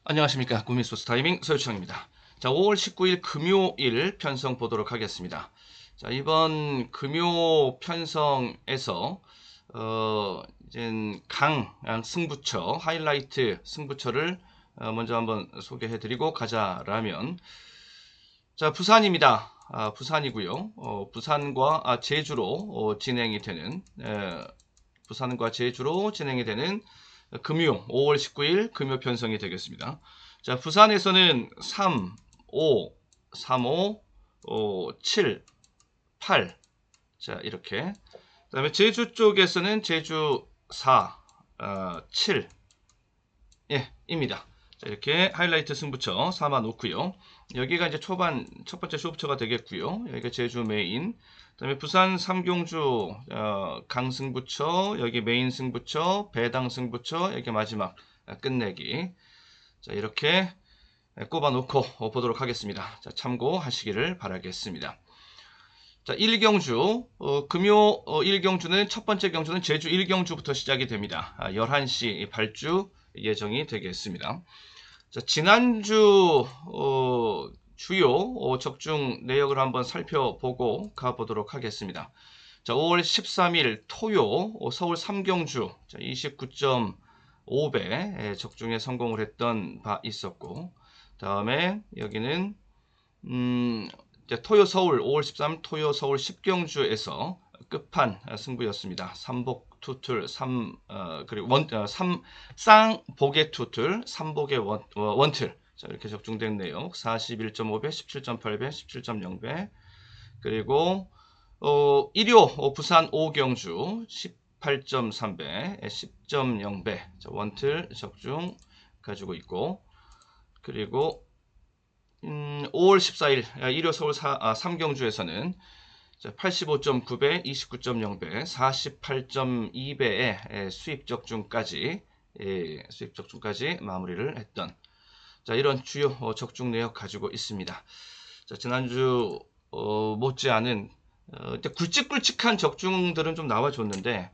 안녕하십니까. 구미소스 타이밍 서유창입니다. 자, 5월 19일 금요일 편성 보도록 하겠습니다. 자, 이번 금요 편성에서 이제 승부처, 하이라이트 승부처를 먼저 한번 소개해드리고 가자라면, 자, 부산입니다. 부산이고요. 부산과 제주로 진행이 되는 부산과 제주로 진행이 되는 금요 5월 19일 금요 편성이 되겠습니다. 자, 부산에서는 3, 5, 3, 5, 7, 8. 자, 이렇게. 그다음에 제주 쪽에서는 제주 4, 7. 예, 입니다. 자, 이렇게 하이라이트 승부처 4만 놓고요. 여기가 이제 초반 첫 번째 쇼부처가 되겠고요. 여기가 제주 메인. 그다음에 부산 삼경주 강승부처, 여기 메인 승부처, 배당 승부처, 여기 마지막 끝내기. 자, 이렇게 꼽아 놓고 보도록 하겠습니다. 자, 참고하시기를 바라겠습니다. 자, 1경주 금요 1경주는 첫 번째 경주는 제주 1경주부터 시작이 됩니다. 11시 발주 예정이 되겠습니다. 자, 지난주 주요 적중 내역을 한번 살펴보고 가보도록 하겠습니다. 자, 5월 13일 토요 서울 3경주 29.5배 적중에 성공을 했던 바 있었고, 다음에 여기는 토요 서울 5월 13일 토요 서울 10경주에서 끝판 승부였습니다. 삼복 투틀 3 그리고 쌍복의 투틀 3복의 원틀. 자, 이렇게 적중된 내용 41.5배, 17.8배, 17.0배. 그리고 일요 부산 5경주 18.3배, 10.0배. 자, 원틀 적중 가지고 있고, 그리고 5월 14일 일요 서울 3경주에서는 85.9배, 29.0배, 48.2배의 수입 적중까지 마무리를 했던, 자, 이런 주요 적중 내역 가지고 있습니다. 자, 지난주 못지않은 굵직굵직한 적중들은 좀 나와줬는데,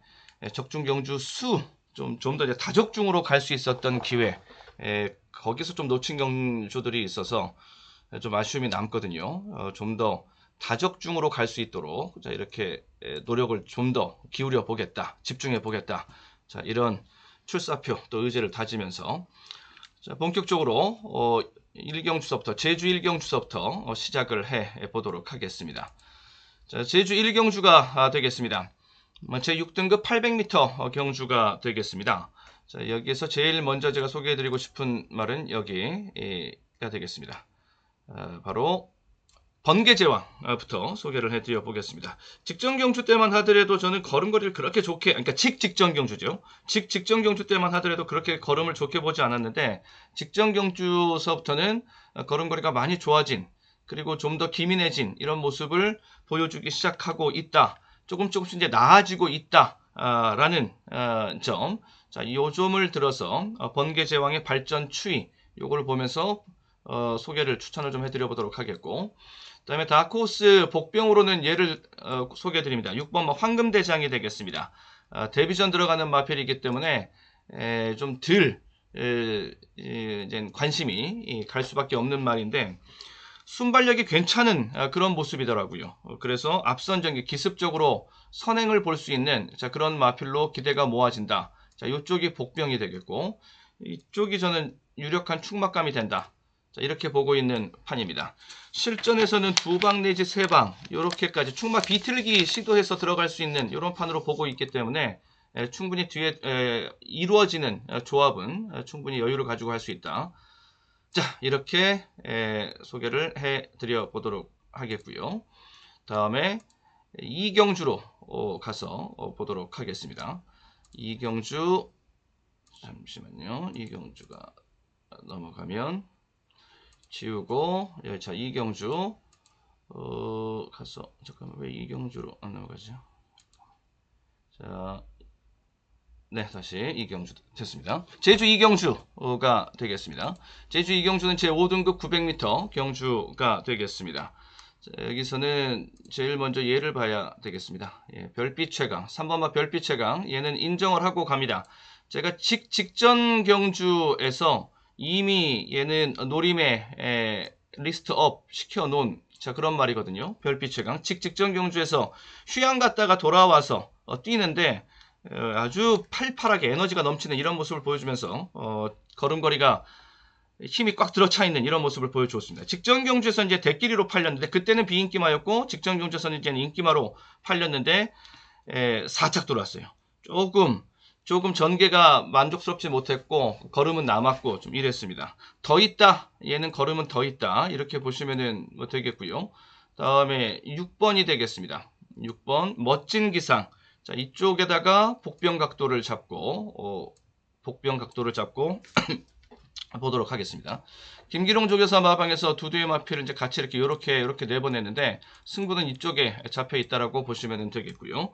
적중 경주 수 좀 더 다적중으로 갈 수 있었던 기회, 거기서 좀 놓친 경주들이 있어서 좀 아쉬움이 남거든요. 좀 더 다적중으로 갈 수 있도록, 자, 이렇게 노력을 좀 더 기울여 보겠다, 집중해 보겠다. 자, 이런 출사표 또 의지를 다지면서, 자, 본격적으로 1경주서부터 제주 1경주서부터 시작을 해 보도록 하겠습니다. 자, 제주 1경주가 되겠습니다. 제 6등급 800m 경주가 되겠습니다. 자, 여기에서 제일 먼저 제가 소개해드리고 싶은 말은 여기가 되겠습니다. 바로 번개제왕부터 소개를 해드려 보겠습니다. 직전 경주 때만 하더라도 저는 걸음걸이를 그렇게 좋게, 그러니까 직전 경주죠. 직전 경주 때만 하더라도 그렇게 걸음을 좋게 보지 않았는데, 직전 경주서부터는 걸음걸이가 많이 좋아진, 그리고 좀 더 기민해진 이런 모습을 보여주기 시작하고 있다. 조금씩 이제 나아지고 있다. 라는 점. 자, 이 점을 들어서 번개제왕의 발전 추이, 요거를 보면서 소개를, 추천을 좀 해드려 보도록 하겠고, 그 다음에 다크호스 복병으로는 얘를 소개해드립니다. 6번 황금대장이 되겠습니다. 데뷔전 들어가는 마필이기 때문에 좀 덜 관심이 갈 수밖에 없는 말인데, 순발력이 괜찮은 그런 모습이더라고요. 그래서 앞선 전기 기습적으로 선행을 볼 수 있는, 자, 그런 마필로 기대가 모아진다. 자, 이쪽이 복병이 되겠고, 이쪽이 저는 유력한 축막감이 된다. 자, 이렇게 보고 있는 판입니다. 실전에서는 2방 내지 3방 이렇게까지 축막 비틀기 시도해서 들어갈 수 있는 이런 판으로 보고 있기 때문에 충분히 뒤에 이루어지는 조합은 충분히 여유를 가지고 할 수 있다. 자, 이렇게 소개를 해드려 보도록 하겠고요. 다음에 이경주로 가서 보도록 하겠습니다. 이경주, 잠시만요. 이경주가 넘어가면 지우고, 자, 이경주 가서, 잠깐만, 왜 이경주로 안 넘어가죠? 자, 네, 다시 이경주 됐습니다. 제주 이경주가 되겠습니다. 제주 이경주는 제 5등급 900m 경주가 되겠습니다. 자, 여기서는 제일 먼저 얘를 봐야 되겠습니다. 예, 별빛 최강, 3번마 별빛 최강, 얘는 인정을 하고 갑니다. 제가 직전 경주에서 이미 얘는 노림에 리스트업 시켜놓은 자 그런 말이거든요. 별빛의 강 직전 경주에서 휴양 갔다가 돌아와서 뛰는데 아주 팔팔하게 에너지가 넘치는 이런 모습을 보여주면서 걸음걸이가 힘이 꽉 들어차 있는 이런 모습을 보여주었습니다. 직전 경주에서 이제 대끼리로 팔렸는데 그때는 비인기마였고 직전 경주에서는 이제 인기마로 팔렸는데 살짝 돌았어요. 조금 전개가 만족스럽지 못했고 걸음은 남았고 좀 이랬습니다. 더 있다. 얘는 걸음은 더 있다. 이렇게 보시면은 뭐 되겠고요. 다음에 6번이 되겠습니다. 6번 멋진 기상. 자, 이쪽에다가 복병 각도를 잡고 보도록 하겠습니다. 김기룡 조교사 마방에서 두 대의 마필을 이제 같이 이렇게 내보냈는데 승부는 이쪽에 잡혀 있다라고 보시면 되겠고요.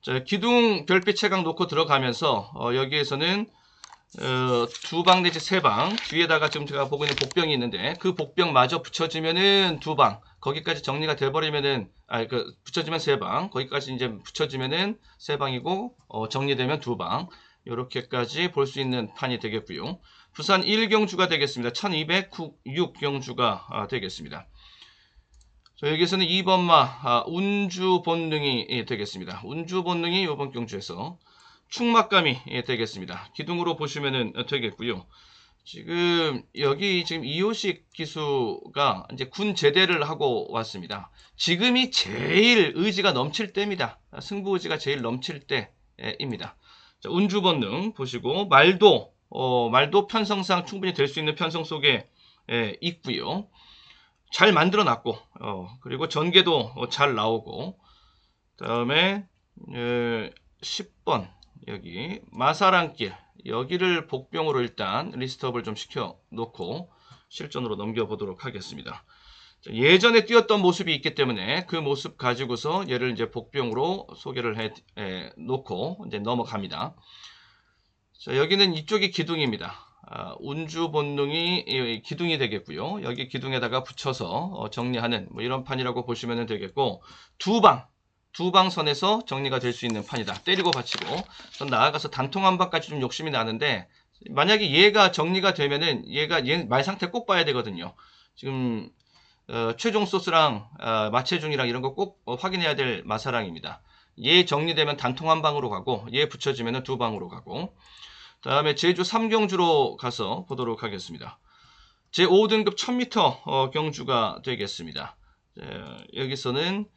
자, 기둥 별빛 채광 놓고 들어가면서 여기에서는 두 방 내지 세 방 뒤에다가 지금 제가 보고 있는 복병이 있는데 그 복병 마저 붙여지면은 두 방 거기까지 정리가 돼버리면은 붙여지면 세 방 거기까지 이제 붙여지면은 세 방이고 정리되면 두 방 이렇게까지 볼 수 있는 판이 되겠고요. 부산 1경주가 되겠습니다. 1206경주가 되겠습니다. 자, 여기서는 2번마 운주 본능이 되겠습니다. 운주 본능이 이번 경주에서 충막감이 되겠습니다. 기둥으로 보시면 되겠고요. 지금 여기 지금 이호식 기수가 이제 군 제대를 하고 왔습니다. 지금이 제일 의지가 넘칠 때입니다. 승부 의지가 제일 넘칠 때입니다. 자, 운주 본능 보시고 말도 편성상 충분히 될 수 있는 편성 속에 있고요. 잘 만들어 놨고 그리고 전개도 잘 나오고 다음에 10번 여기 마사랑길 여기를 복병으로 일단 리스트업을 좀 시켜 놓고 실전으로 넘겨보도록 하겠습니다. 자, 예전에 뛰었던 모습이 있기 때문에 그 모습 가지고서 얘를 이제 복병으로 소개를 해 놓고 이제 넘어갑니다. 자, 여기는 이쪽이 기둥입니다. 운주 본능이 기둥이 되겠고요. 여기 기둥에다가 붙여서 정리하는 뭐 이런 판이라고 보시면 되겠고 두 방 선에서 정리가 될 수 있는 판이다. 때리고 받치고 전 나아가서 단통 한 방까지 좀 욕심이 나는데 만약에 얘가 정리가 되면은 얘 말 상태 꼭 봐야 되거든요. 지금 최종 소스랑 마체중이랑 이런 거 꼭 확인해야 될 마사랑입니다. 얘 정리되면 단통 한 방으로 가고 얘 붙여지면 두 방으로 가고 다음에 제주 3경주로 가서 보도록 하겠습니다. 제5등급 1000m 경주가 되겠습니다. 여기서는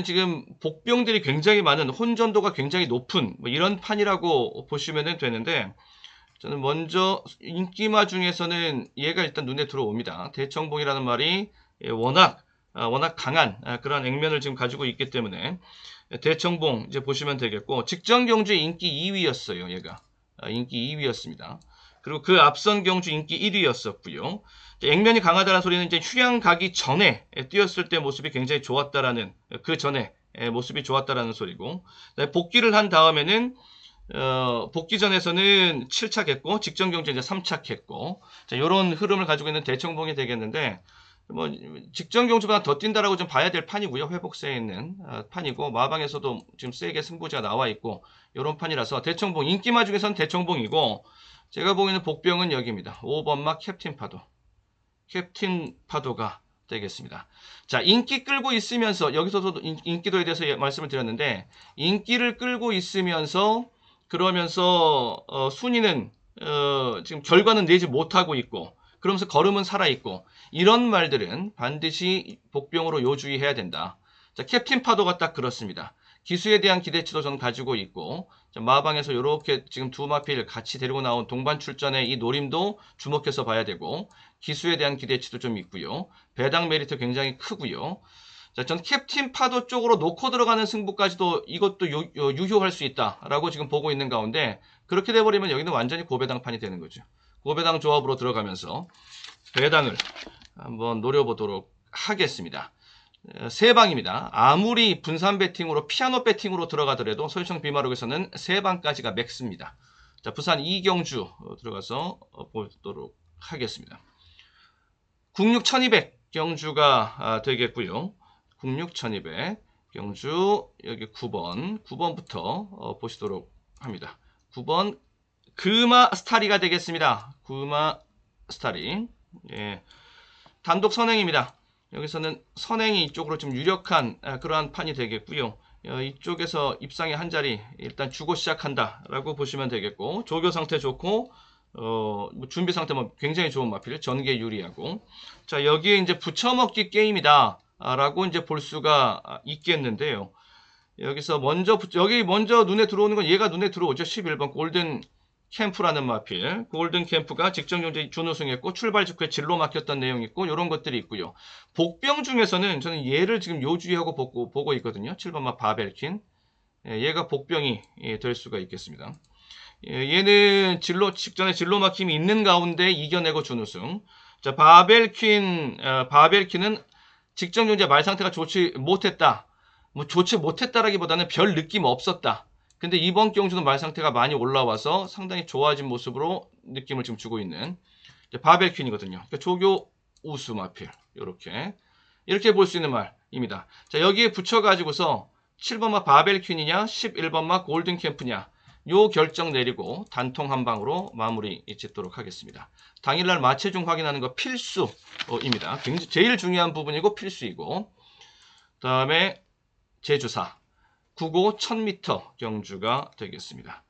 지금 복병들이 굉장히 많은 혼전도가 굉장히 높은 뭐 이런 판이라고 보시면 되는데 저는 먼저 인기마 중에서는 얘가 일단 눈에 들어옵니다. 대청봉이라는 말이 워낙 강한 그런 액면을 지금 가지고 있기 때문에 대청봉 이제 보시면 되겠고 직전 경주 인기 2위였어요. 얘가 인기 2위였습니다. 그리고 그 앞선 경주 인기 1위였었고요. 액면이 강하다는 소리는 이제 휴양 가기 전에 뛰었을 때 모습이 굉장히 좋았다라는 그 전에 모습이 좋았다라는 소리고 복귀를 한 다음에는 복귀 전에서는 7착했고 직전 경주 이제 3착했고 이런 흐름을 가지고 있는 대청봉이 되겠는데 뭐 직전 경주보다 더 뛴다라고 좀 봐야 될 판이고요. 회복세에 있는 판이고 마방에서도 지금 세게 승부자 나와 있고 이런 판이라서 대청봉 인기마 중에서는 대청봉이고 제가 보기에는 복병은 여기입니다. 5번마 캡틴 파도가 되겠습니다. 자, 인기 끌고 있으면서 여기서도 인기도에 대해서 말씀을 드렸는데 인기를 끌고 있으면서 그러면서 순위는 지금 결과는 내지 못하고 있고 그러면서 걸음은 살아있고 이런 말들은 반드시 복병으로 요주의해야 된다. 자, 캡틴 파도가 딱 그렇습니다. 기수에 대한 기대치도 저는 가지고 있고 마방에서 이렇게 지금 두 마필 같이 데리고 나온 동반 출전의 이 노림도 주목해서 봐야 되고 기수에 대한 기대치도 좀 있고요. 배당 메리트 굉장히 크고요. 자, 전 캡틴 파도 쪽으로 놓고 들어가는 승부까지도 이것도 유효할 수 있다라고 지금 보고 있는 가운데 그렇게 돼버리면 여기는 완전히 고배당판이 되는 거죠. 고배당 조합으로 들어가면서 배당을 한번 노려보도록 하겠습니다. 세 방입니다. 아무리 분산 배팅으로 피아노 배팅으로 들어가더라도 소유청 비마록에서는 세 방까지가 맥스입니다. 자, 부산 2경주 들어가서 보도록 하겠습니다. 국육 1200 경주가 되겠고요. 국육 1200 경주 여기 9번부터 보시도록 합니다. 9번 금화 스타리가 되겠습니다. 금화 스타리. 예. 단독 선행입니다. 여기서는 선행이 이쪽으로 좀 유력한 그러한 판이 되겠고요. 이쪽에서 입상의 한 자리 일단 주고 시작한다 라고 보시면 되겠고, 조교 상태 좋고 뭐 준비 상태 뭐 굉장히 좋은 마필, 전개 유리하고. 자, 여기에 이제 붙여먹기 게임이다 라고 이제 볼 수가 있겠는데요. 여기서 여기 먼저 눈에 들어오는 건 얘가 눈에 들어오죠. 11번 골든 캠프라는 마필. 골든 캠프가 직전 경제 준우승했고 출발 직후에 진로 막혔던 내용이 있고 이런 것들이 있고요. 복병 중에서는 저는 얘를 지금 요주의하고 보고 있거든요. 7번 마 바벨킨. 얘가 복병이 될 수가 있겠습니다. 얘는 직전에 진로 막힘이 있는 가운데 이겨내고 준우승. 자, 바벨킨은 직전 경제 말 상태가 좋지 못했다. 뭐 좋지 못했다라기보다는 별 느낌 없었다. 근데 이번 경주는 말 상태가 많이 올라와서 상당히 좋아진 모습으로 느낌을 지금 주고 있는 바벨퀸이거든요. 그러니까 조교 우수 마필 이렇게 볼 수 있는 말입니다. 자, 여기에 붙여가지고서 7번마 바벨퀸이냐 11번마 골든캠프냐 요 결정 내리고 단통 한 방으로 마무리 짓도록 하겠습니다. 당일날 마체중 확인하는 거 필수입니다. 제일 중요한 부분이고 필수이고, 그 다음에 제주사 9고 1000m 경주가 되겠습니다.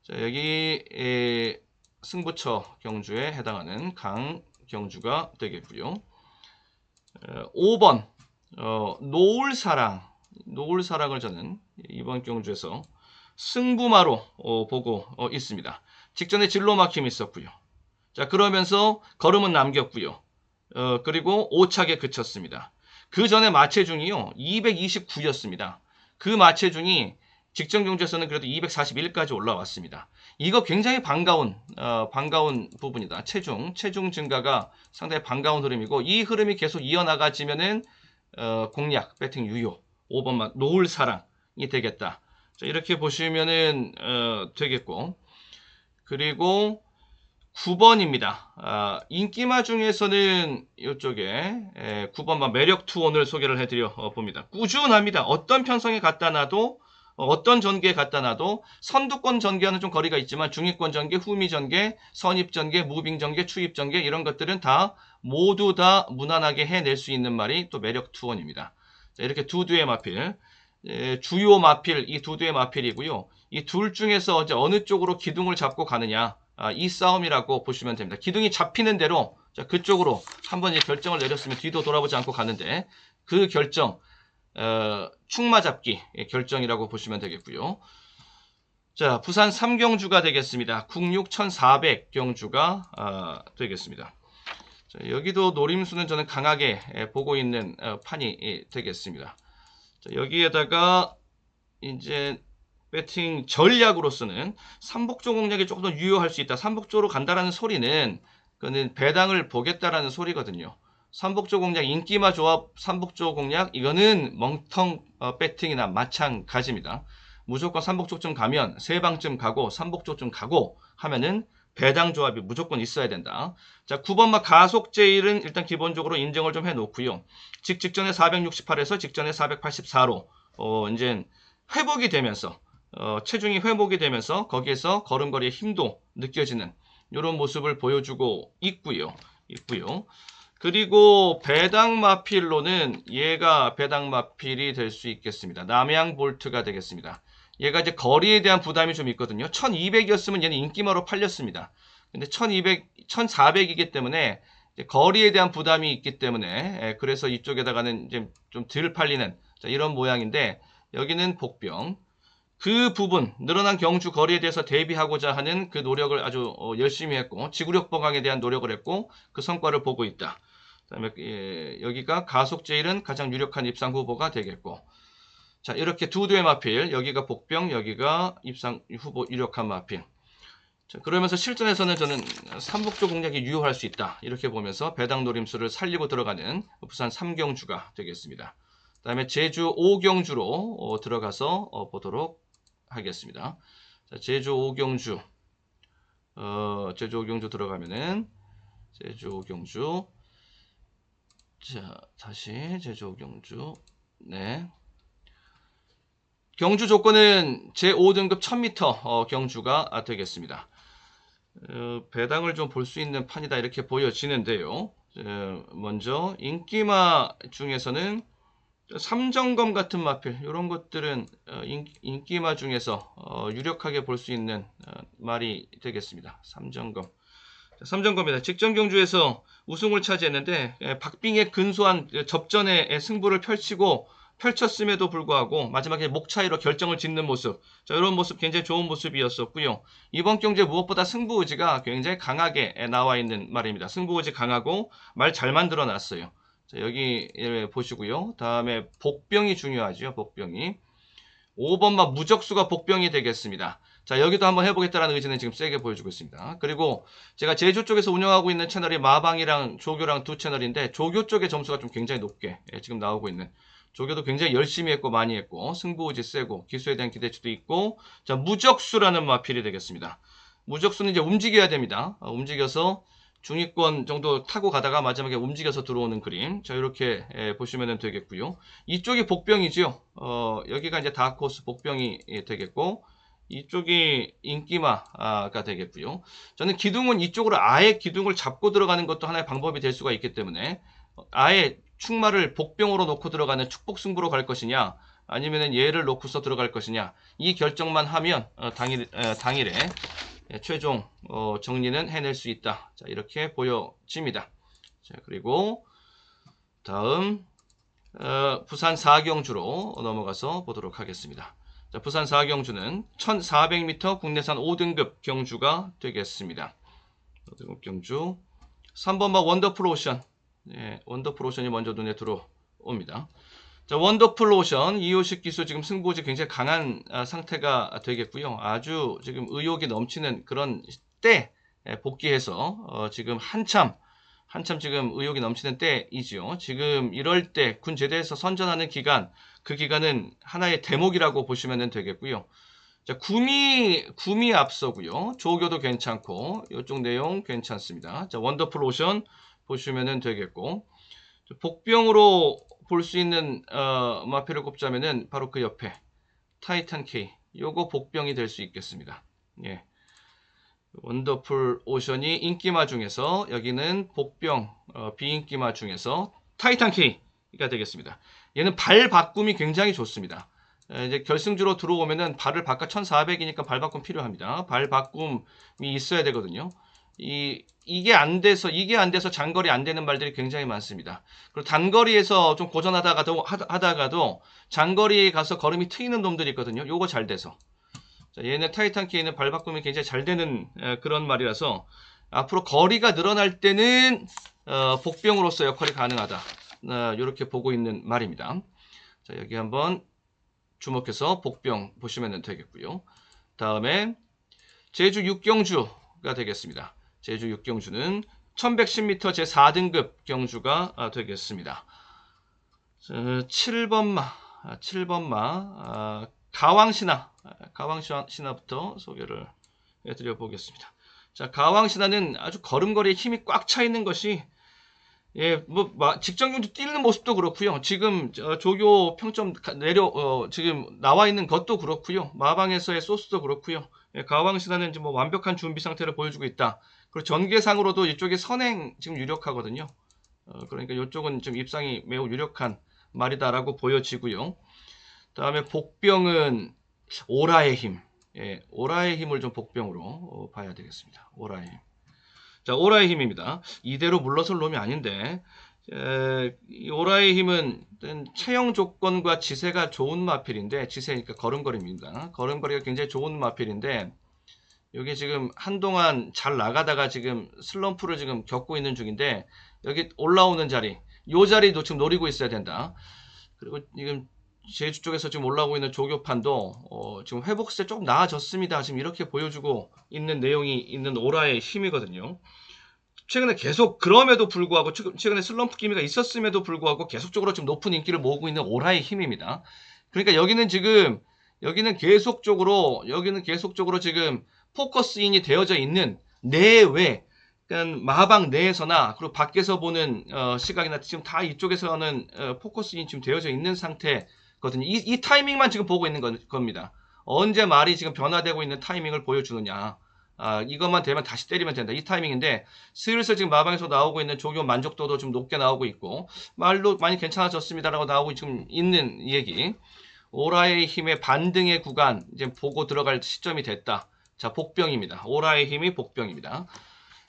자, 여기 승부처 경주에 해당하는 강 경주가 되겠고요. 5번 노을사랑을 저는 이번 경주에서 승부마로 보고 있습니다. 직전에 진로 막힘이 있었고요. 자, 그러면서 걸음은 남겼고요. 그리고 5착에 그쳤습니다. 그 전에 마체중이요 229였습니다. 그 마체중이 직전 경주에서는 그래도 241까지 올라왔습니다. 이거 굉장히 반가운 부분이다. 체중 증가가 상당히 반가운 흐름이고, 이 흐름이 계속 이어나가지면은 공략 배팅 유효 5번만 노을사랑이 되겠다. 자, 이렇게 보시면은 되겠고, 그리고 9번입니다. 인기마 중에서는 이쪽에 9번만 매력투혼을 소개를 해드려 봅니다. 꾸준합니다. 어떤 편성에 갖다 놔도 어떤 전개에 갖다 놔도 선두권 전개와는 좀 거리가 있지만 중위권 전개, 후미 전개, 선입 전개, 무빙 전개, 추입 전개 이런 것들은 모두 다 무난하게 해낼 수 있는 말이 또 매력투혼입니다. 자, 이렇게 두 두의 마필, 주요 마필, 이 두 두의 마필이고요. 이 둘 중에서 이제 어느 쪽으로 기둥을 잡고 가느냐, 이 싸움이라고 보시면 됩니다. 기둥이 잡히는 대로 그쪽으로 한번 이제 결정을 내렸으면 뒤도 돌아보지 않고 가는데, 그 결정, 축마잡기 결정이라고 보시면 되겠고요. 자, 부산 3경주가 되겠습니다. 국육 1400 경주가 되겠습니다. 자, 여기도 노림수는 저는 강하게 보고 있는 판이 되겠습니다. 자, 여기에다가 이제 배팅 전략으로서는 삼복조 공략이 조금 더 유효할 수 있다. 삼복조로 간다라는 소리는 그거는 배당을 보겠다라는 소리거든요. 삼복조 공략, 인기마 조합 삼복조 공략, 이거는 멍텅 배팅이나 마찬가지입니다. 무조건 삼복조쯤 가면 세 방쯤 가고 삼복조쯤 가고 하면은 배당 조합이 무조건 있어야 된다. 자, 9번마 가속제일은 일단 기본적으로 인정을 좀 해놓고요. 직전에 468에서 직전에 484로 이제 회복이 되면서 체중이 회복이 되면서 거기에서 걸음걸이의 힘도 느껴지는 이런 모습을 보여주고 있고요. 그리고 배당 마필로는 얘가 배당 마필이 될 수 있겠습니다. 남양 볼트가 되겠습니다. 얘가 이제 거리에 대한 부담이 좀 있거든요. 1200이었으면 얘는 인기마로 팔렸습니다. 근데 1400이기 때문에 거리에 대한 부담이 있기 때문에 그래서 이쪽에다가는 이제 좀 덜 팔리는 이런 모양인데, 여기는 복병. 그 부분, 늘어난 경주 거리에 대해서 대비하고자 하는 그 노력을 아주 열심히 했고, 지구력 보강에 대한 노력을 했고, 그 성과를 보고 있다. 그다음에 여기가 가속제일은 가장 유력한 입상 후보가 되겠고, 자, 이렇게 두 두의 마필, 여기가 복병, 여기가 입상 후보 유력한 마필. 자, 그러면서 실전에서는 저는 삼복조 공략이 유효할 수 있다. 이렇게 보면서 배당 노림수를 살리고 들어가는 부산 3경주가 되겠습니다. 그 다음에 제주 5경주로 들어가서 보도록 하겠습니다. 자, 제주 5경주. 제주 5경주 들어가면은, 제주 5경주. 자, 다시 제주 5경주. 네. 경주 조건은 제5등급 1000m 경주가 되겠습니다. 배당을 좀 볼 수 있는 판이다 이렇게 보여지는데요. 먼저 인기마 중에서는 삼점검 같은 마필 이런 것들은 인기마 중에서 유력하게 볼 수 있는 말이 되겠습니다. 삼점검. 삼점검입니다. 직전 경주에서 우승을 차지했는데 박빙의 근소한 접전에 승부를 펼쳤음에도 불구하고 마지막에 목 차이로 결정을 짓는 모습, 자, 이런 모습 굉장히 좋은 모습이었었고요. 이번 경주에 무엇보다 승부 의지가 굉장히 강하게 나와 있는 말입니다. 승부 의지 강하고 말 잘 만들어 놨어요. 자, 여기 보시고요. 다음에 복병이 중요하죠. 복병이 5번마 무적수가 복병이 되겠습니다. 자, 여기도 한번 해보겠다라는 의지는 지금 세게 보여주고 있습니다. 그리고 제가 제주 쪽에서 운영하고 있는 채널이 마방이랑 조교랑 두 채널인데 조교 쪽의 점수가 좀 굉장히 높게 지금 나오고 있는, 조교도 굉장히 열심히 했고 많이 했고 승부의지 세고 기수에 대한 기대치도 있고, 자, 무적수라는 마필이 되겠습니다. 무적수는 이제 움직여야 됩니다. 움직여서 중위권 정도 타고 가다가 마지막에 움직여서 들어오는 그림. 자, 이렇게 보시면 되겠고요. 이쪽이 복병이죠. 여기가 이제 다크호스 복병이 되겠고, 이쪽이 인기마가 되겠고요. 저는 기둥은 이쪽으로 아예 기둥을 잡고 들어가는 것도 하나의 방법이 될 수가 있기 때문에 아예 축마를 복병으로 놓고 들어가는 축복승부로 갈 것이냐, 아니면 얘를 놓고서 들어갈 것이냐, 이 결정만 하면 당일에 최종 정리는 해낼 수 있다. 자, 이렇게 보여집니다. 자, 그리고 다음 부산 4경주로 넘어가서 보도록 하겠습니다. 자, 부산 4경주는 1400m 국내산 5등급 경주가 되겠습니다. 5등급 경주 3번마 원더풀 오션. 원더풀 오션이 먼저 눈에 들어옵니다. 자, 원더풀 오션 이호식 기수 지금 승부지 굉장히 강한 상태가 되겠고요. 아주 지금 의욕이 넘치는 그런 때 복귀해서 지금 한참 지금 의욕이 넘치는 때이지요. 지금 이럴 때 군 제대에서 선전하는 기간, 그 기간은 하나의 대목이라고 보시면 되겠고요. 자, 구미 앞서고요. 조교도 괜찮고 이쪽 내용 괜찮습니다. 자, 원더풀 오션 보시면 되겠고, 복병으로 볼 수 있는 마필을 꼽자면은 바로 그 옆에 타이탄 K, 요거 복병이 될 수 있겠습니다. 예. 원더풀 오션이 인기마 중에서, 여기는 복병 비인기마 중에서 타이탄 K가 되겠습니다. 얘는 발 바꿈이 굉장히 좋습니다. 이제 결승주로 들어오면은 발을 바꿔 1400이니까 발 바꿈 필요합니다. 발 바꿈이 있어야 되거든요. 이게 안 돼서 장거리 안 되는 말들이 굉장히 많습니다. 그리고 단거리에서 좀 고전하다가도 장거리에 가서 걸음이 트이는 놈들이 있거든요. 요거 잘 돼서. 자, 얘는 타이탄 K는 발 바꿈이 굉장히 잘 되는 그런 말이라서 앞으로 거리가 늘어날 때는 복병으로서 역할이 가능하다. 이렇게 보고 있는 말입니다. 자, 여기 한번 주목해서 복병 보시면 되겠고요. 다음에 제주 6경주가 되겠습마. 제주 6경주는 1110m 제4등급 경주가 되겠습니다. 7번마 가왕신화부터 소개를 해드려 보겠습니다. 자, 가왕신화는 아주 걸음걸이에 힘이 꽉 차 있는 것이, 직전 경주 뛰는 모습도 그렇고요. 지금 조교 평점 지금 나와 있는 것도 그렇고요. 마방에서의 소스도 그렇고요. 가왕신화는 지금 완벽한 준비 상태를 보여주고 있다. 그리고 전개상으로도 이쪽이 선행 지금 유력하거든요. 그러니까 이쪽은 지금 입상이 매우 유력한 말이다라고 보여지고요. 다음에 복병은 오라의 힘. 오라의 힘을 좀 복병으로 봐야 되겠습니다. 오라의 힘. 자, 오라의 힘입니다. 이대로 물러설 놈이 아닌데, 이 오라의 힘은 체형 조건과 지세가 좋은 마필인데, 지세니까 걸음걸이입니다. 걸음걸이가 굉장히 좋은 마필인데, 여기 지금 한동안 잘 나가다가 지금 슬럼프를 지금 겪고 있는 중인데, 여기 올라오는 자리, 요 자리도 지금 노리고 있어야 된다. 그리고 지금 제주 쪽에서 지금 올라오고 있는 조교판도 지금 회복세 조금 나아졌습니다. 지금 이렇게 보여주고 있는 내용이 있는 오라의 힘이거든요. 최근에 계속 그럼에도 불구하고 최근에 슬럼프 기미가 있었음에도 불구하고 계속적으로 지금 높은 인기를 모으고 있는 오라의 힘입니다. 그러니까 여기는 계속적으로 지금 포커스인이 되어져 있는 내외, 그러니까 마방 내에서나 그리고 밖에서 보는 시각이나 지금 다 이쪽에서는 포커스인이 지금 되어져 있는 상태거든요. 이 타이밍만 지금 보고 있는 겁니다. 언제 말이 지금 변화되고 있는 타이밍을 보여주느냐. 이것만 되면 다시 때리면 된다. 이 타이밍인데 슬슬 지금 마방에서 나오고 있는 조교 만족도도 좀 높게 나오고 있고 말도 많이 괜찮아졌습니다라고 나오고 지금 있는 얘기. 오라의 힘의 반등의 구간 이제 보고 들어갈 시점이 됐다. 자, 복병입니다. 오라의 힘이 복병입니다.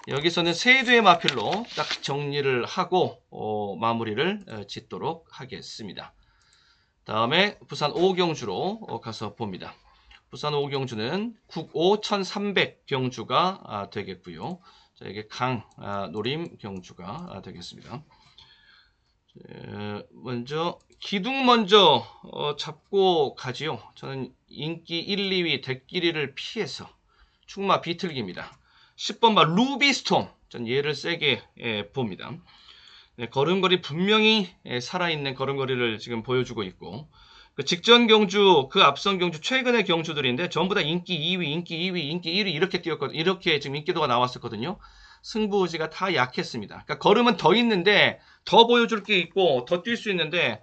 여기서는 세두의 마필로 딱 정리를 하고 마무리를 짓도록 하겠습니다. 다음에 부산 오경주로 가서 봅니다. 부산 오경주는 국오 1300 경주가 되겠고요. 자, 이게 노림 경주가 되겠습니다. 먼저 기둥 먼저 잡고 가지요. 저는 인기 1, 2위 대끼리를 피해서 충마 비틀기입니다. 10번 마 루비스톰. 전 얘를 세게 봅니다. 네, 걸음걸이 분명히 살아있는 걸음걸이를 지금 보여주고 있고 그 직전 경주, 그 앞선 경주, 최근의 경주들인데 전부 다 인기 2위, 인기 2위, 인기 1위 이렇게 뛰었거든요. 이렇게 지금 인기도가 나왔었거든요. 승부 의지가 다 약했습니다. 그러니까 걸음은 더 있는데 더 보여줄 게 있고 더 뛸 수 있는데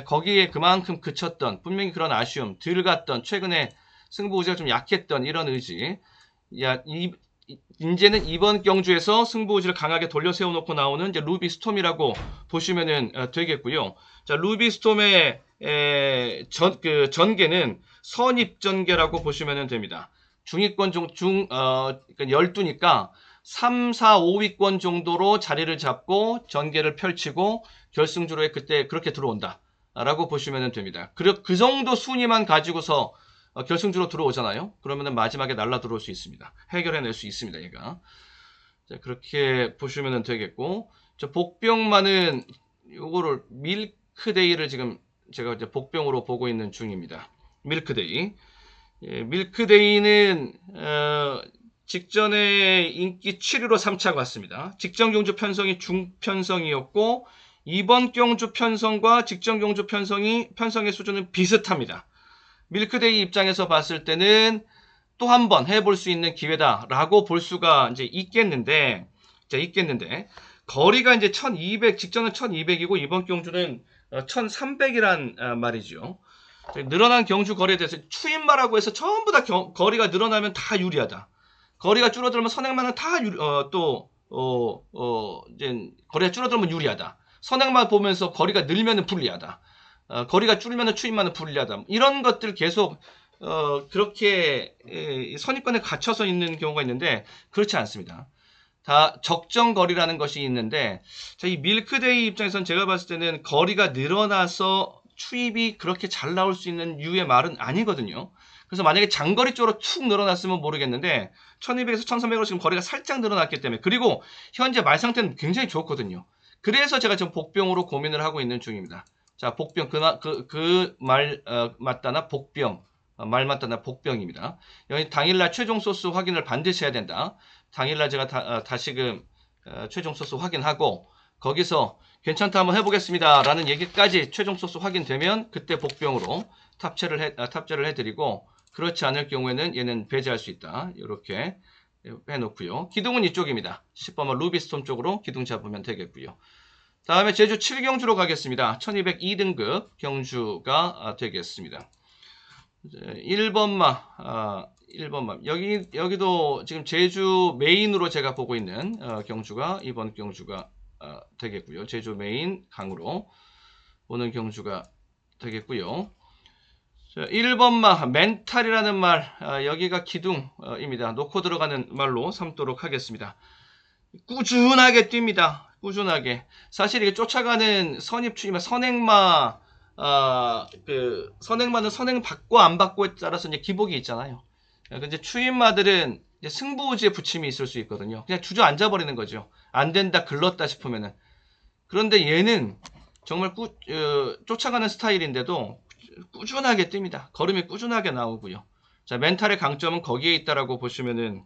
거기에 그만큼 그쳤던 분명히 그런 아쉬움, 덜 갔던 최근에 승부 의지가 좀 약했던 이런 의지. 이제는 이번 경주에서 승부 의지를 강하게 돌려 세워놓고 나오는 이제 루비 스톰이라고 보시면 되겠고요. 자, 루비 스톰의 전개는 선입전개라고 보시면 됩니다. 중위권 그러니까 12니까 3, 4, 5위권 정도로 자리를 잡고 전개를 펼치고 결승주로에 그때 그렇게 들어온다 라고 보시면 됩니다. 그 정도 순위만 가지고서 결승주로 들어오잖아요. 그러면은 마지막에 날라 들어올 수 있습니다. 해결해낼 수 있습니다. 얘가. 자, 그렇게 보시면 되겠고, 저 복병만은 요거를 밀크데이를 지금 제가 이제 복병으로 보고 있는 중입니다. 밀크데이. 예, 밀크데이는 직전에 인기 7위로 3차 갔습니다. 직전 경주 편성이 중편성이었고 이번 경주 편성과 직전 경주 편성의 수준은 비슷합니다. 밀크데이 입장에서 봤을 때는 또 한 번 해볼 수 있는 기회다라고 볼 수가 이제 있겠는데, 거리가 이제 1200, 직전은 1200이고 이번 경주는 1300이란 말이죠. 늘어난 경주 거리에 대해서 추임마라고 해서 전부 다 거리가 늘어나면 다 유리하다. 거리가 줄어들면 선행만은 다 이제 거리가 줄어들면 유리하다. 선행만 보면서 거리가 늘면은 불리하다. 거리가 줄면은 추임만은 불리하다. 이런 것들 계속 그렇게 선입관에 갇혀서 있는 경우가 있는데 그렇지 않습니다. 다 적정 거리라는 것이 있는데 이 밀크데이 입장에서는 제가 봤을 때는 거리가 늘어나서 추입이 그렇게 잘 나올 수 있는 유의 말은 아니거든요. 그래서 만약에 장거리 쪽으로 툭 늘어났으면 모르겠는데 1200에서 1300으로 지금 거리가 살짝 늘어났기 때문에 그리고 현재 말 상태는 굉장히 좋거든요. 그래서 제가 지금 복병으로 고민을 하고 있는 중입니다. 자, 복병 맞다나 복병 말 맞다나 복병입니다. 여기 당일날 최종 소스 확인을 반드시 해야 된다. 당일날 제가 다시금 최종 소스 확인하고 거기서 괜찮다 한번 해보겠습니다 라는 얘기까지 최종 소스 확인되면 그때 복병으로 탑재를 해드리고 그렇지 않을 경우에는 얘는 배제할 수 있다. 이렇게 해놓고요. 기둥은 이쪽입니다. 10번만 루비스톰 쪽으로 기둥 잡으면 되겠고요. 다음에 제주 7경주로 가겠습니다. 1202등급 경주가 되겠습니다. 1번마 여기도 지금 제주 메인으로 제가 보고 있는 경주가 이번 경주가 되겠고요. 제주 메인 강으로 보는 경주가 되겠고요. 1번마 멘탈이라는 말 여기가 기둥입니다. 놓고 들어가는 말로 삼도록 하겠습니다. 꾸준하게 뜁니다. 꾸준하게. 사실 이게 쫓아가는 선입추이면 선행마 선행마는 선행 받고 안 받고에 따라서 이제 기복이 있잖아요. 근데 추임마들은 이제 승부의지에 부침이 있을 수 있거든요. 그냥 주저앉아 버리는 거죠. 안 된다, 글렀다 싶으면은. 그런데 얘는 정말 쫓아가는 스타일인데도 꾸준하게 뜁니다. 걸음이 꾸준하게 나오고요. 자, 멘탈의 강점은 거기에 있다라고 보시면은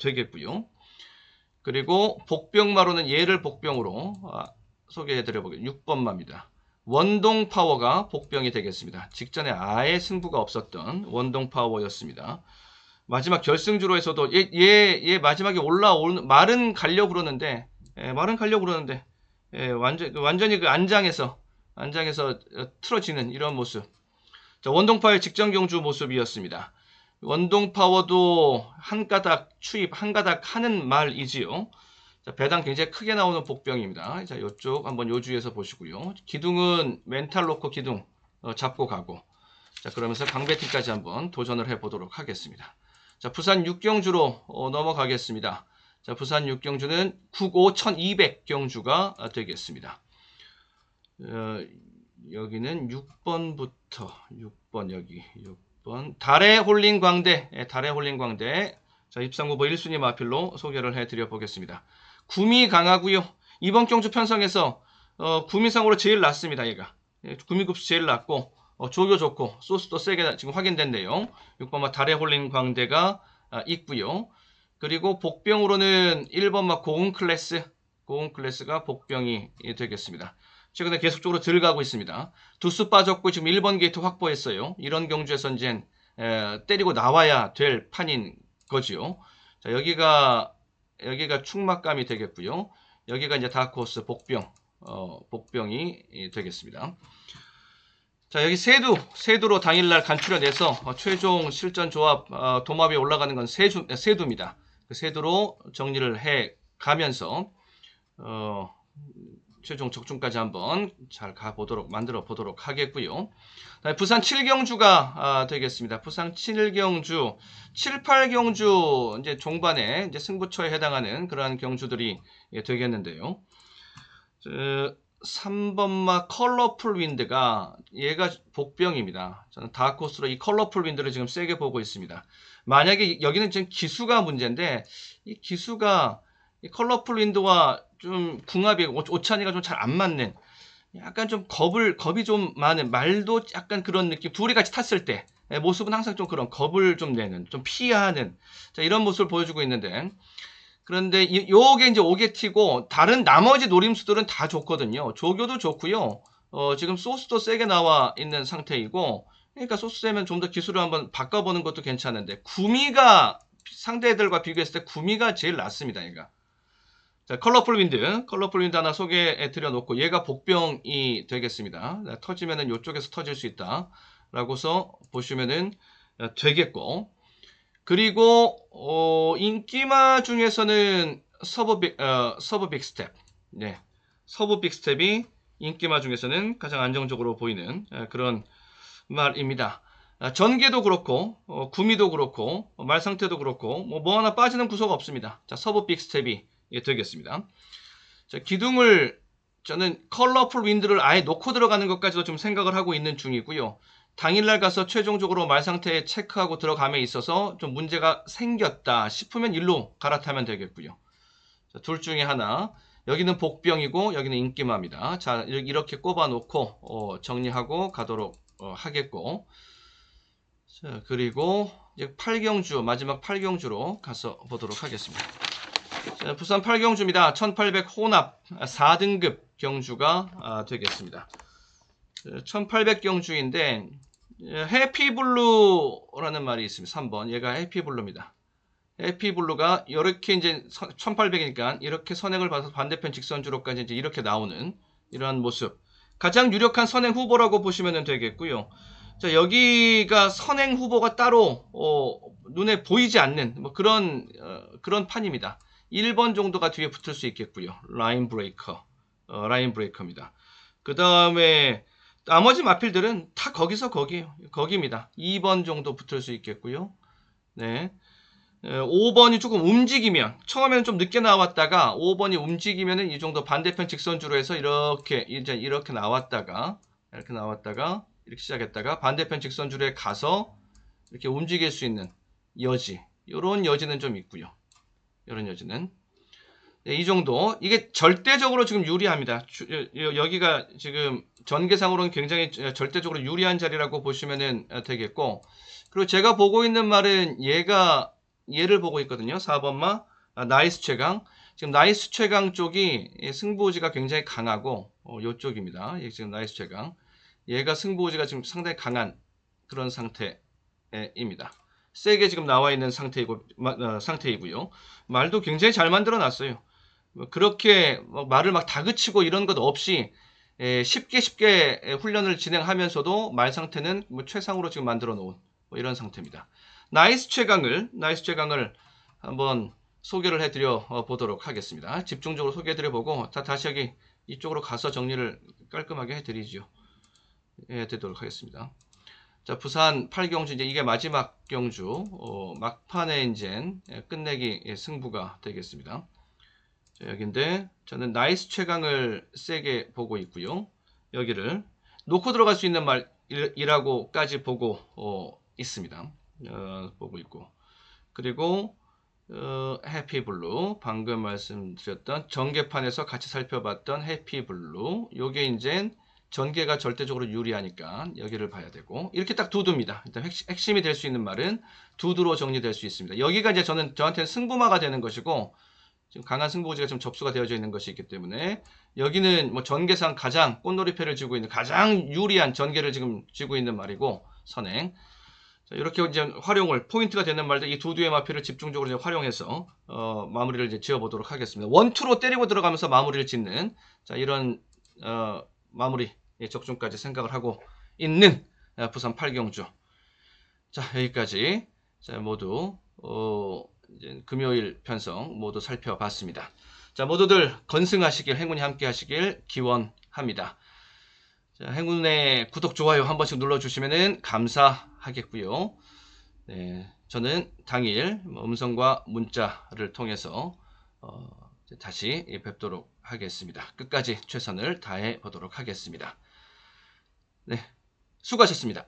되겠고요. 그리고 복병마로는 얘를 복병으로 소개해드려보겠습니다. 6번마입니다. 원동 파워가 복병이 되겠습니다. 직전에 아예 승부가 없었던 원동 파워였습니다. 마지막 결승주로에서도 얘 마지막에 올라오는 말은 가려고 그러는데 완전히 그 안장에서 틀어지는 이런 모습. 자, 원동 파워의 직전 경주 모습이었습니다. 원동 파워도 한 가닥 추입, 한 가닥 하는 말이지요. 자, 배당 굉장히 크게 나오는 복병입니다. 자, 이쪽 한번 요 주위에서 보시고요. 기둥은 멘탈 놓고 기둥 잡고 가고. 자, 그러면서 강배팅까지 한번 도전을 해 보도록 하겠습니다. 자, 부산 6경주로 넘어가겠습니다. 자, 부산 6경주는 95200경주가 되겠습니다. 여기는 6번부터 6번 여기 6번 달의 홀링 광대, 달의 홀링 광대. 자, 입상 후보 1순위 마필로 소개를 해드려 보겠습니다. 구미 강하고요. 이번 경주 편성에서 구미상으로 제일 낮습니다. 얘가 구미급수 제일 낮고 조교 좋고 소스도 세게 지금 확인된 내용. 6번마 달의 홀링 광대가 있고요. 그리고 복병으로는 1번마 고운 클래스가 복병이 되겠습니다. 최근에 계속적으로 들어가고 있습니다. 두수 빠졌고 지금 1번 게이트 확보했어요. 이런 경주에서 이제 때리고 나와야 될 판인 거지요. 자, 여기가 충막감이 되겠고요. 여기가 이제 다크호스 복병이 되겠습니다. 자, 여기 세두로 당일날 간추려내서 최종 실전 조합 도마비에 올라가는 건 세두입니다. 그 세두로 정리를 해 가면서 최종 적중까지 한번 잘 만들어 보도록 하겠고요. 부산 7경주가 되겠습니다. 부산 7경주, 7, 8경주 이제 종반에 이제 승부처에 해당하는 그러한 경주들이 되겠는데요. 3번마 컬러풀 윈드가 얘가 복병입니다. 저는 다크호스로 이 컬러풀 윈드를 지금 세게 보고 있습니다. 만약에 여기는 지금 기수가 문제인데 이 기수가 이 컬러풀 윈드와 좀 궁합이 오찬이가 좀 잘 안 맞는 약간 좀 겁이 좀 많은 말도 약간 그런 느낌 둘이 같이 탔을 때 모습은 항상 좀 그런 겁을 좀 내는 좀 피하는 자, 이런 모습을 보여주고 있는데 그런데 요게 이제 오게티고 다른 나머지 노림수들은 다 좋거든요. 조교도 좋고요. 지금 소스도 세게 나와 있는 상태이고 그러니까 소스 세면 좀 더 기술을 한번 바꿔보는 것도 괜찮은데 구미가 상대 애들과 비교했을 때 구미가 제일 낫습니다. 얘가. 자, 컬러풀 윈드 하나 소개해 드려 놓고 얘가 복병이 되겠습니다. 터지면은 이쪽에서 터질 수 있다 라고서 보시면은 되겠고 그리고 인기마 중에서는 서브 빅스텝 서브 빅스텝이 인기마 중에서는 가장 안정적으로 보이는 그런 말입니다. 전개도 그렇고 구미도 그렇고 말 상태도 그렇고 뭐 하나 빠지는 구조가 없습니다. 자, 서브 빅스텝이 되겠습니다. 자, 기둥을 저는 컬러풀 윈드를 아예 놓고 들어가는 것까지도 좀 생각을 하고 있는 중이고요. 당일날 가서 최종적으로 말 상태 체크하고 들어감에 있어서 좀 문제가 생겼다 싶으면 일로 갈아타면 되겠고요. 자, 둘 중에 하나. 여기는 복병이고 여기는 인기마입니다. 자, 이렇게 꼽아 놓고 정리하고 가도록 하겠고 자, 그리고 이제 8경주 마지막 8경주로 가서 보도록 하겠습니다. 자, 부산 8경주입니다. 1800 혼합 4등급 경주가 되겠습니다. 1800 경주인데 해피블루라는 말이 있습니다. 3번 얘가 해피블루입니다. 해피블루가 이렇게 이제 1800이니까 이렇게 선행을 봐서 반대편 직선주로까지 이제 이렇게 나오는 이러한 모습. 가장 유력한 선행 후보라고 보시면 되겠고요. 자, 여기가 선행 후보가 따로 눈에 보이지 않는 뭐 그런 판입니다. 1번 정도가 뒤에 붙을 수 있겠고요. 라인 브레이커입니다. 그 다음에 나머지 마필들은 다 거기입니다. 2번 정도 붙을 수 있겠고요. 네. 5번이 조금 움직이면 처음에는 좀 늦게 나왔다가 5번이 움직이면은 이 정도 반대편 직선주로 해서 이렇게 나왔다가 이렇게 시작했다가 반대편 직선주로에 가서 이렇게 움직일 수 있는 여지 이런 여지는 좀 있고요. 이런 여지는 이 정도 이게 절대적으로 지금 유리합니다. 여기가 지금 전개상으로는 굉장히 절대적으로 유리한 자리라고 보시면 되겠고 그리고 제가 보고 있는 말은 얘를 보고 있거든요. 4번마 나이스 최강 지금 나이스 최강 쪽이 승부지가 굉장히 강하고 이쪽입니다. 지금 나이스 최강 얘가 승부지가 지금 상당히 강한 그런 상태입니다. 세게 지금 나와 있는 상태이고요. 말도 굉장히 잘 만들어 놨어요. 그렇게 말을 막 다그치고 이런 것 없이 쉽게 훈련을 진행하면서도 말 상태는 뭐 최상으로 지금 만들어 놓은 뭐 이런 상태입니다. 나이스 최강을 한번 소개를 해드려 보도록 하겠습니다. 집중적으로 소개해드려 보고 다시 여기 이쪽으로 가서 정리를 깔끔하게 해드리죠. 해드리도록 하겠습니다. 자, 부산 8경주 이제 이게 마지막 경주 막판에 이제 끝내기 승부가 되겠습니다. 자, 여기인데 저는 나이스 최강을 세게 보고 있고요. 여기를 놓고 들어갈 수 있는 말이라고까지 보고 있습니다. 보고 있고 그리고 해피블루 방금 말씀드렸던 전개판에서 같이 살펴봤던 해피블루 요게 이제 전개가 절대적으로 유리하니까 여기를 봐야 되고 이렇게 딱 두두입니다. 일단 핵심이 될 수 있는 말은 두두로 정리될 수 있습니다. 여기가 이제 저한테는 승부마가 되는 것이고 지금 강한 승부고지가 좀 접수가 되어져 있는 것이 있기 때문에 여기는 뭐 전개상 가장 꽃놀이패를 쥐고 있는 가장 유리한 전개를 지금 쥐고 있는 말이고 선행. 자, 이렇게 이제 활용을 포인트가 되는 말들 이 두두의 마표를 집중적으로 이제 활용해서 마무리를 이제 지어보도록 하겠습니다. 원투로 때리고 들어가면서 마무리를 짓는 자 이런 마무리 적중까지 생각을 하고 있는 부산 8경주. 자 여기까지 자 모두 이제 금요일 편성 모두 살펴봤습니다. 자 모두들 건승하시길 행운이 함께 하시길 기원합니다. 자, 행운의 구독 좋아요 한 번씩 눌러주시면 감사하겠고요. 네, 저는 당일 음성과 문자를 통해서 다시 뵙도록 하겠습니다. 끝까지 최선을 다해 보도록 하겠습니다. 네, 수고하셨습니다.